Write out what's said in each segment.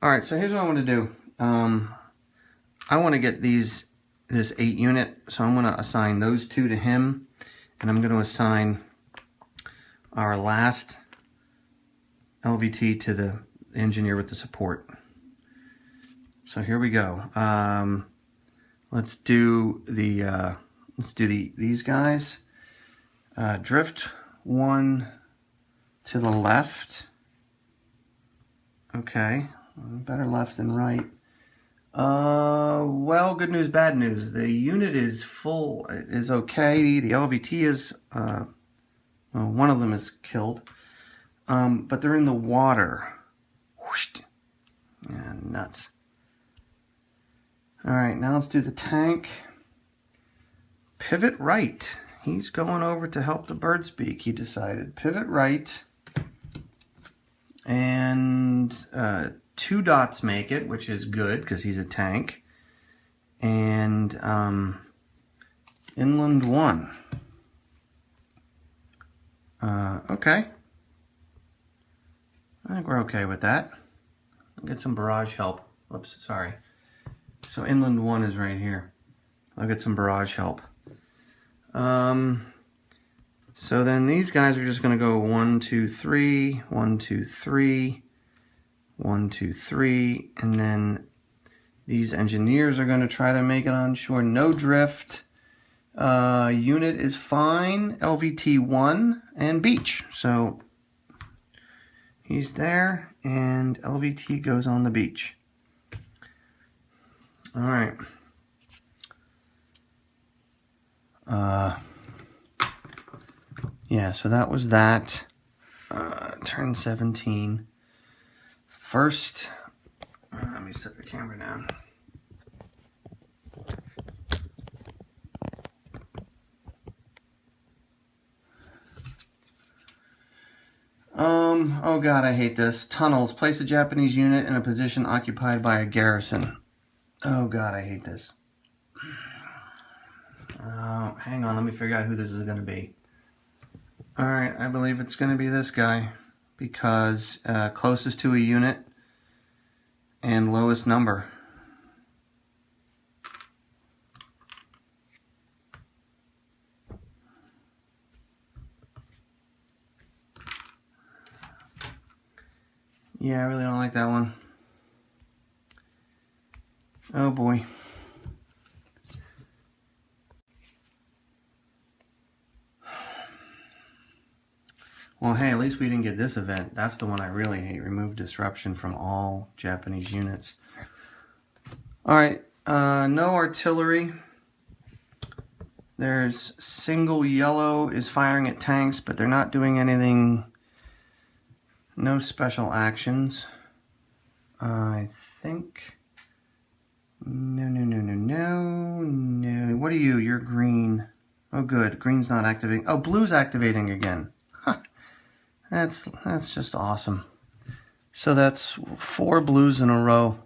All right, so here's what I want to do. I want to get this 8 unit, so I'm going to assign those 2 to him, and I'm going to assign our last LVT to the engineer with the support. So here we go. Let's do these guys. Drift 1 to the left. Okay, better left than right. Well, good news, bad news. The unit is full, is okay. The LVT is, well, one of them is killed. But they're in the water. Whoosh. Yeah, nuts. All right, now let's do the tank. Pivot right. He's going over to help the bird speak, he decided. Pivot right. And 2 dots make it, which is good because he's a tank. And inland 1. Okay. I think we're okay with that. I'll get some barrage help. Whoops, sorry. So inland 1 is right here. I'll get some barrage help. So then these guys are just going to go 1, 2, 3, 1, 2, 3, 1, 2, 3, and then these engineers are going to try to make it on shore. No drift. Unit is fine. LVT 1 and beach. So he's there, and LVT goes on the beach. All right. Yeah, so that was that. Turn 17. First, let me set the camera down. Oh god, I hate this. Tunnels. Place a Japanese unit in a position occupied by a garrison. Oh god, I hate this. Hang on, let me figure out who this is going to be. Alright, I believe it's going to be this guy, because closest to a unit and lowest number. Yeah, I really don't like that one. Oh boy. Well, hey, at least we didn't get this event. That's the one I really hate. Remove disruption from all Japanese units. Alright, no artillery. There's single yellow is firing at tanks, but they're not doing anything. No special actions. I think. No. What are you? You're green. Oh, good. Green's not activating. Oh, blue's activating again. Huh. That's just awesome. So that's 4 blues in a row.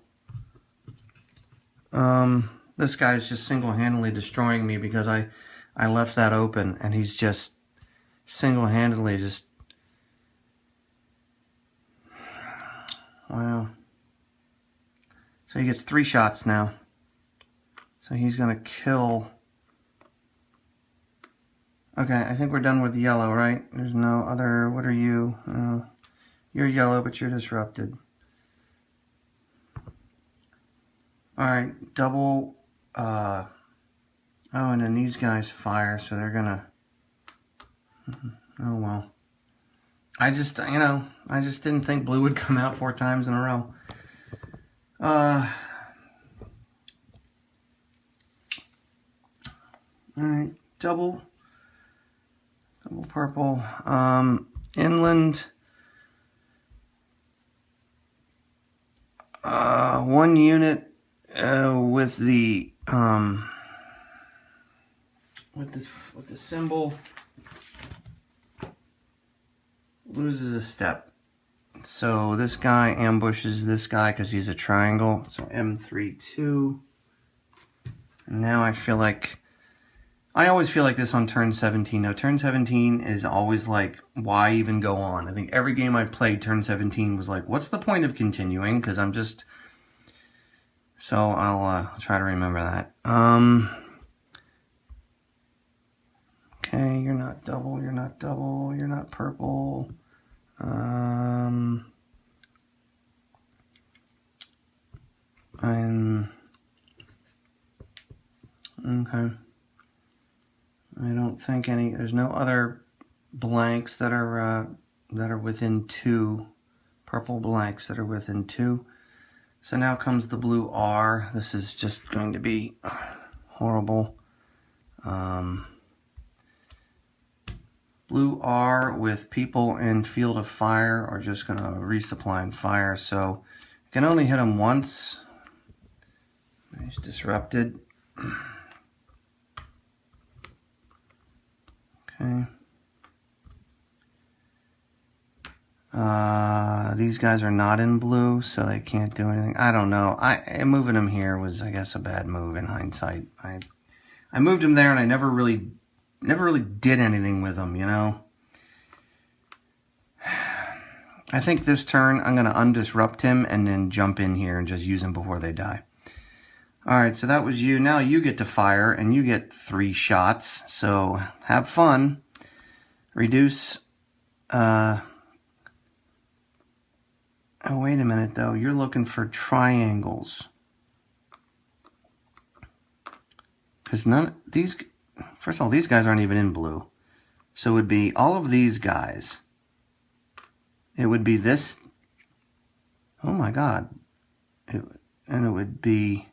This guy's just single-handedly destroying me because I left that open, and he's just single-handedly just. Wow. So he gets 3 shots now. So he's going to kill. Okay, I think we're done with yellow, right? There's no other. What are you? You're yellow, but you're disrupted. Alright, double. Oh, and then these guys fire, so they're going to. Oh, well. I just didn't think blue would come out 4 times in a row. Alright, double purple. Inland. 1 unit with the symbol loses a step. So this guy ambushes this guy because he's a triangle. So M32. And now I feel like I always feel like this on turn 17. Now, turn 17 is always like, why even go on? I think every game I played, turn 17 was like, what's the point of continuing? Because I'm just... So I'll try to remember that. Okay, you're not double, you're not double, you're not purple. Okay. I don't think there's no other blanks that are within 2, purple blanks that are within 2. So now comes the blue R. This is just going to be horrible. Blue R with people in field of fire are just going to resupply fire. So you can only hit them once. He's disrupted. Okay. These guys are not in blue, so they can't do anything. I don't know. Moving them here was, I guess, a bad move in hindsight. I moved them there, and I never really did anything with them, you know. I think this turn I'm going to undisrupt him and then jump in here and just use him before they die. All right, so that was you. Now you get to fire, and you get 3 shots. So have fun. Reduce. Oh, wait a minute, though. You're looking for triangles. Because none these... First of all, these guys aren't even in blue. So it would be all of these guys. It would be this... Oh, my God. And it would be...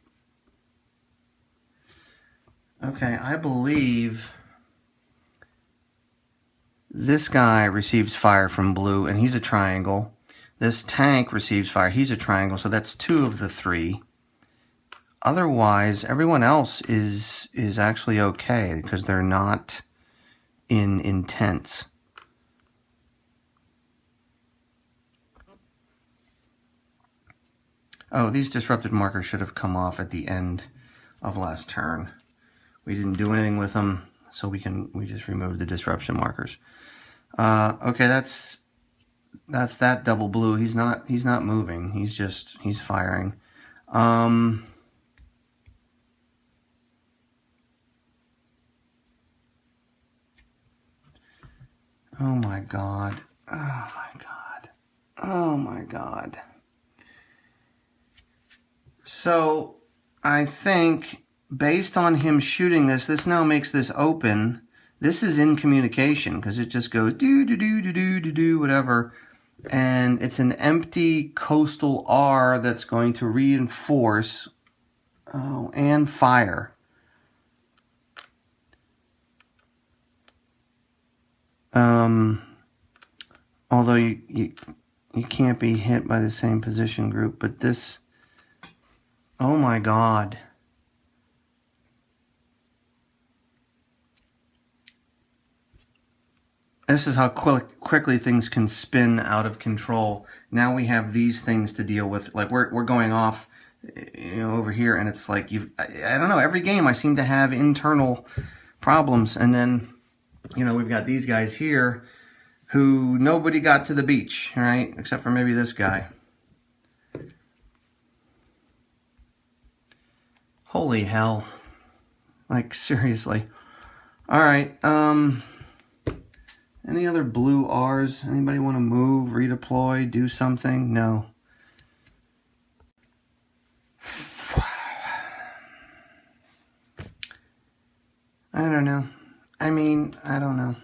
Okay, I believe... This guy receives fire from blue, and he's a triangle. This tank receives fire. He's a triangle, so that's 2 of the 3. Otherwise, everyone else is actually okay because they're not in intense. Oh, these disrupted markers should have come off at the end of last turn. We didn't do anything with them, so we just removed the disruption markers. Okay, that's that double blue. He's not moving. He's firing. Oh my God. Oh my God. Oh my God. So I think based on him shooting this now makes this open. This is in communication because it just goes do whatever. And it's an empty coastal R that's going to reinforce and fire. Although you can't be hit by the same position group, but this, oh my God. This is how quickly things can spin out of control. Now we have these things to deal with. Like we're going off, over here, and it's like I don't know. Every game I seem to have internal problems, and then we've got these guys here who nobody got to the beach, right? Except for maybe this guy. Holy hell! Like seriously. All right. Any other blue R's? Anybody want to move, redeploy, do something? No. I don't know. I mean, I don't know.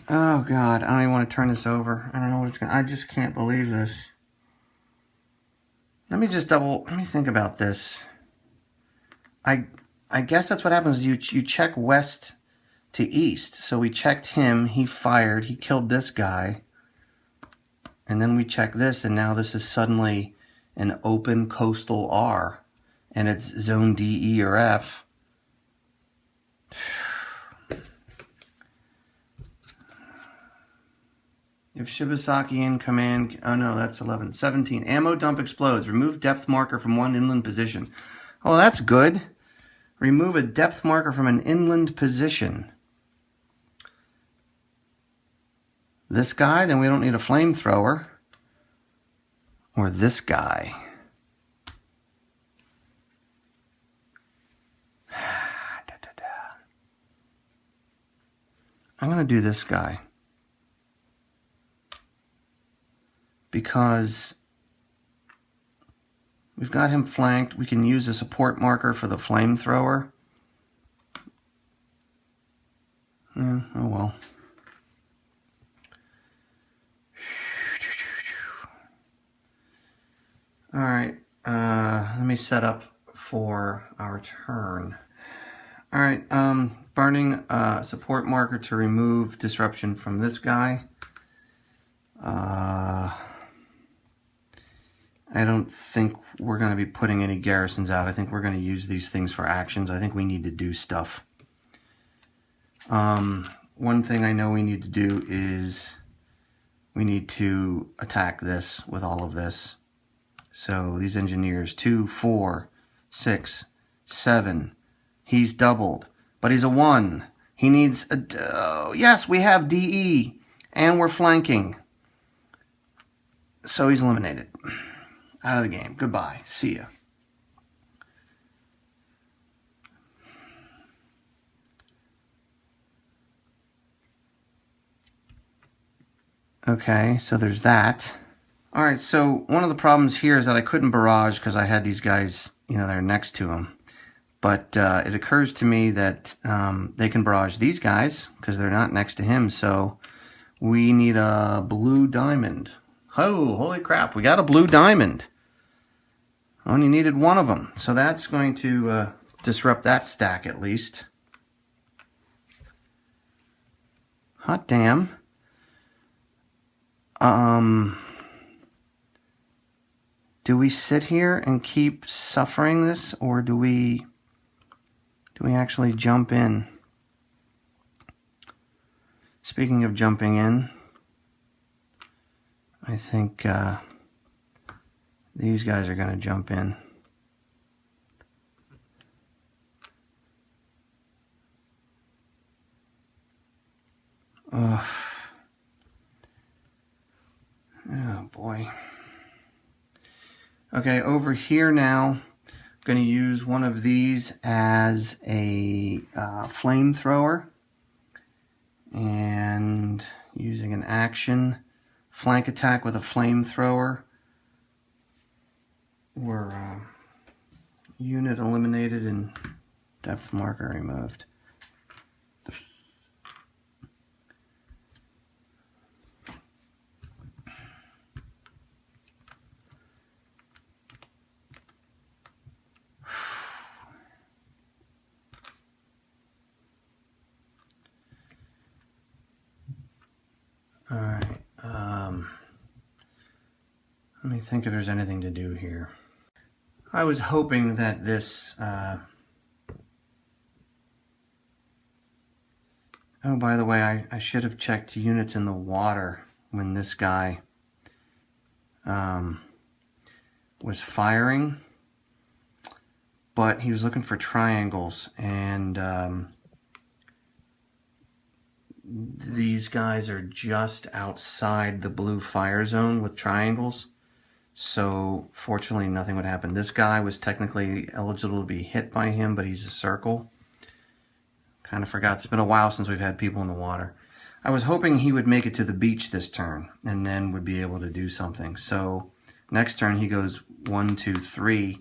Oh God, I don't even want to turn this over. I don't know what it's gonna. I just can't believe this. Let me think about this. I guess that's what happens. You check west to east. So we checked him. He fired. He killed this guy. And then we check this, and now this is suddenly an open coastal R. And it's zone D, E, or F. If Shibasaki in command, oh no, that's 11. 17, ammo dump explodes. Remove depth marker from one inland position. Oh, that's good. Remove a depth marker from an inland position. This guy, then we don't need a flamethrower. Or this guy. I'm going to do this guy. Because we've got him flanked. We can use a support marker for the flamethrower. Yeah, oh well. All right, let me set up for our turn. All right, burning support marker to remove disruption from this guy. I don't think we're going to be putting any garrisons out. I think we're going to use these things for actions. I think we need to do stuff. One thing I know we need to do is we need to attack this with all of this. So these engineers, 2, 4, 6, 7. He's doubled, but he's a 1. He needs a, yes, we have DE, and we're flanking. So he's eliminated. Out of the game. Goodbye. See ya. Okay, so there's that. All right, so one of the problems here is that I couldn't barrage because I had these guys, you know, they're next to him. But it occurs to me that they can barrage these guys because they're not next to him. So we need a blue diamond. Oh, holy crap, we got a blue diamond. Only needed one of them. So that's going to disrupt that stack at least. Hot damn. Do we sit here and keep suffering this, or do we actually jump in? Speaking of jumping in, I think these guys are going to jump in. Ugh. Oh boy. Okay, over here now, I'm going to use one of these as a flamethrower. And using an action flank attack with a flamethrower. We're unit eliminated and depth marker removed. All right, let me think if there's anything to do here. I was hoping that this, oh, by the way, I should have checked units in the water when this guy was firing, but he was looking for triangles, and these guys are just outside the blue fire zone with triangles. So fortunately nothing would happen. This guy was technically eligible to be hit by him, but he's a circle. Kind of forgot. It's been a while since we've had people in the water. I was hoping he would make it to the beach this turn and then would be able to do something. So next turn he goes 1, 2, 3.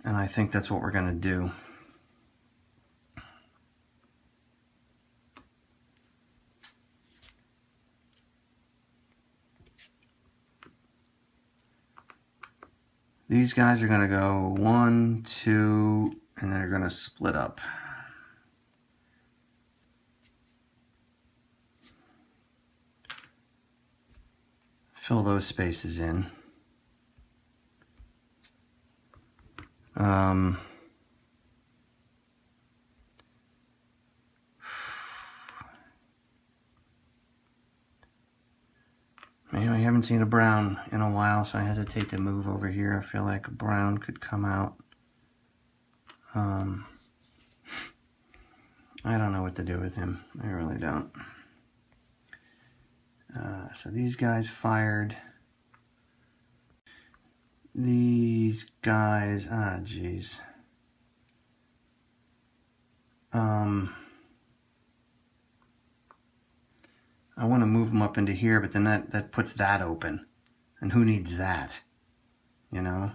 And I think that's what we're going to do. These guys are going to go 1, 2, and they're going to split up. Fill those spaces in. haven't seen a brown in a while, so I hesitate to move over here. I feel like a brown could come out. I don't know what to do with him. I really don't. So these guys fired. These guys, geez. I want to move them up into here, but then that puts that open. And who needs that? You know?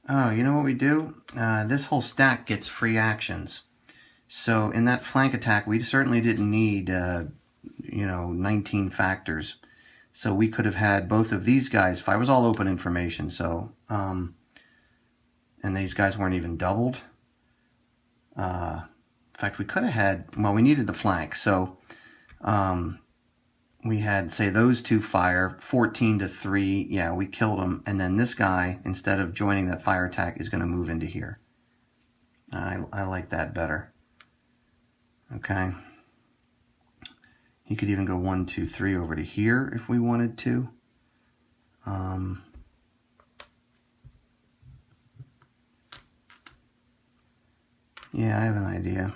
Oh, you know what we do? This whole stack gets free actions. So in that flank attack, we certainly didn't need, 19 factors. So we could have had both of these guys. It was all open information, so... and these guys weren't even doubled. In fact, we could have had... Well, we needed the flank, so... we had, say, those two fire, 14 to 3. Yeah, we killed them. And then this guy, instead of joining that fire attack, is going to move into here. I like that better. Okay. He could even go 1, 2, 3 over to here if we wanted to. Yeah, I have an idea.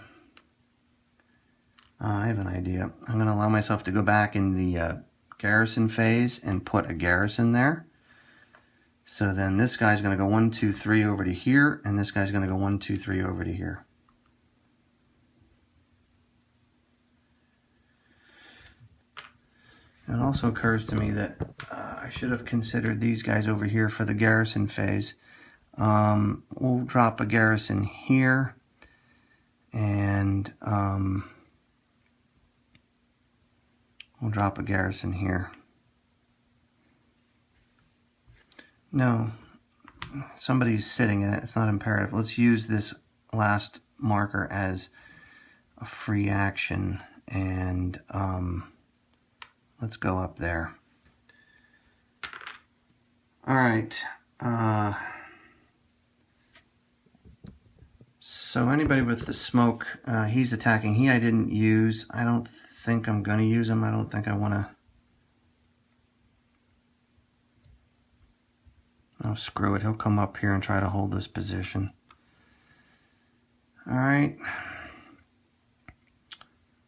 I'm going to allow myself to go back in the garrison phase and put a garrison there. So then this guy's going to go 1, 2, 3 over to here, and this guy's going to go 1, 2, 3 over to here. It also occurs to me that I should have considered these guys over here for the garrison phase. We'll drop a garrison here, and we'll drop a garrison here. No, somebody's sitting in it. It's not imperative. Let's use this last marker as a free action, and let's go up there. All right. So anybody with the smoke, he's attacking. I didn't use. I don't think I'm going to use him. I don't think I want to. Oh, screw it. He'll come up here and try to hold this position. All right.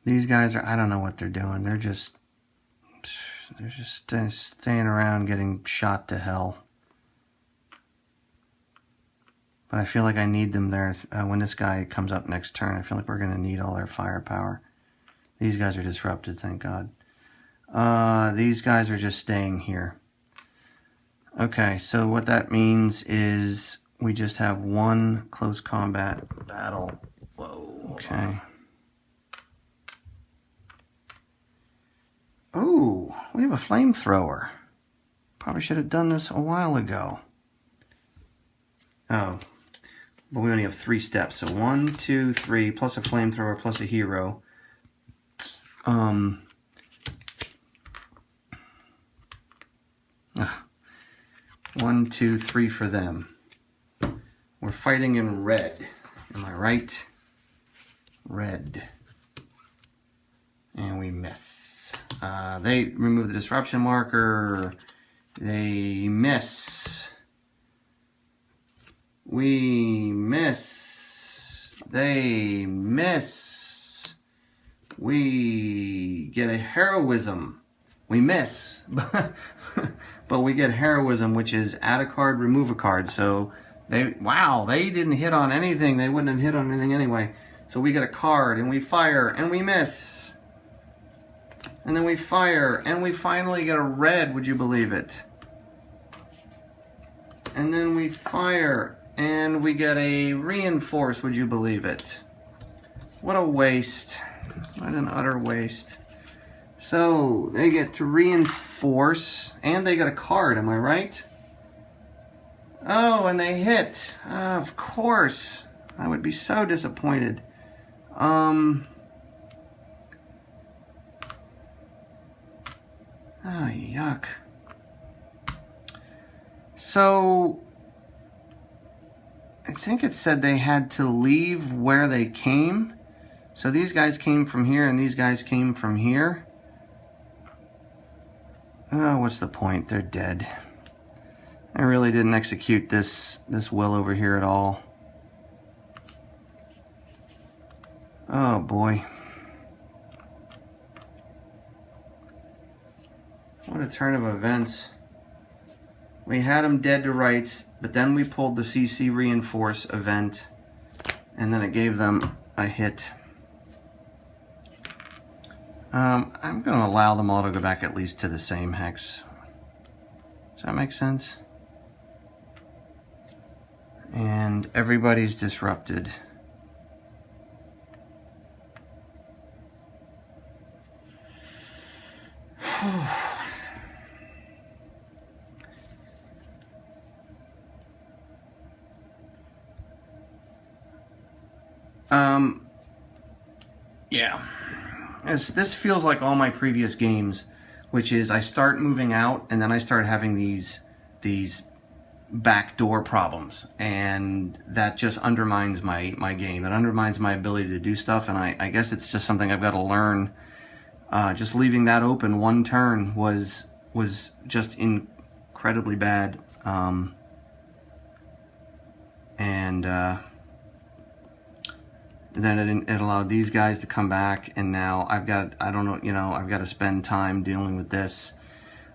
These guys are, I don't know what they're doing. They're just staying around getting shot to hell. But I feel like I need them there when this guy comes up next turn. I feel like we're going to need all their firepower. These guys are disrupted, thank God. These guys are just staying here. Okay, so what that means is we just have one close combat battle. Whoa. Okay. Ooh, we have a flamethrower. Probably should have done this a while ago. Oh, but we only have 3 steps. So 1, 2, 3, plus a flamethrower, plus a hero. 1, 2, 3 for them. We're fighting in red. Am I right? Red. And we miss. They remove the disruption marker. They miss. We miss. They miss. We get a heroism. We miss. But we get heroism, which is add a card, remove a card. So they didn't hit on anything. They wouldn't have hit on anything anyway. So we get a card and we fire and we miss. And then we fire and we finally get a red, would you believe it? And then we fire and we get a reinforce, would you believe it? What a waste. What an utter waste. So they get to reinforce and they get a card, am I right? Oh, and they hit. Of course. I would be so disappointed. Oh, yuck. So I think it said they had to leave where they came. So these guys came from here and these guys came from here. Oh, what's the point? They're dead. I really didn't execute this will over here at all. Oh boy. What a turn of events. We had them dead to rights, but then we pulled the CC reinforce event, and then it gave them a hit. I'm going to allow them all to go back at least to the same hex. Does that make sense? And everybody's disrupted. Yeah. This feels like all my previous games, which is I start moving out and then I start having these backdoor problems, and that just undermines my game. It undermines my ability to do stuff, and I guess it's just something I've got to learn. Just leaving that open one turn was just incredibly bad. And then it allowed these guys to come back, and now I've got, I don't know, you know, I've got to spend time dealing with this.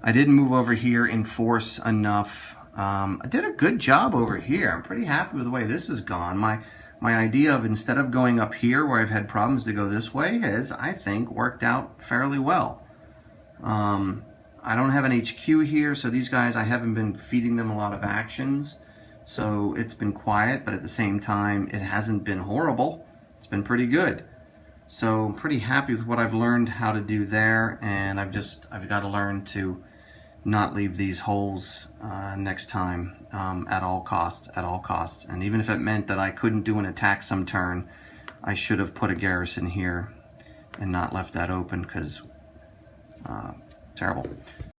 I didn't move over here in force enough. I did a good job over here. I'm pretty happy with the way this has gone. My idea of, instead of going up here where I've had problems, to go this way has, I think, worked out fairly well. I don't have an HQ here, so these guys, I haven't been feeding them a lot of actions. So it's been quiet, but at the same time, it hasn't been horrible. It's been pretty good. So I'm pretty happy with what I've learned how to do there, and I've got to learn to not leave these holes next time at all costs. And even if it meant that I couldn't do an attack some turn, I should have put a garrison here and not left that open, because terrible.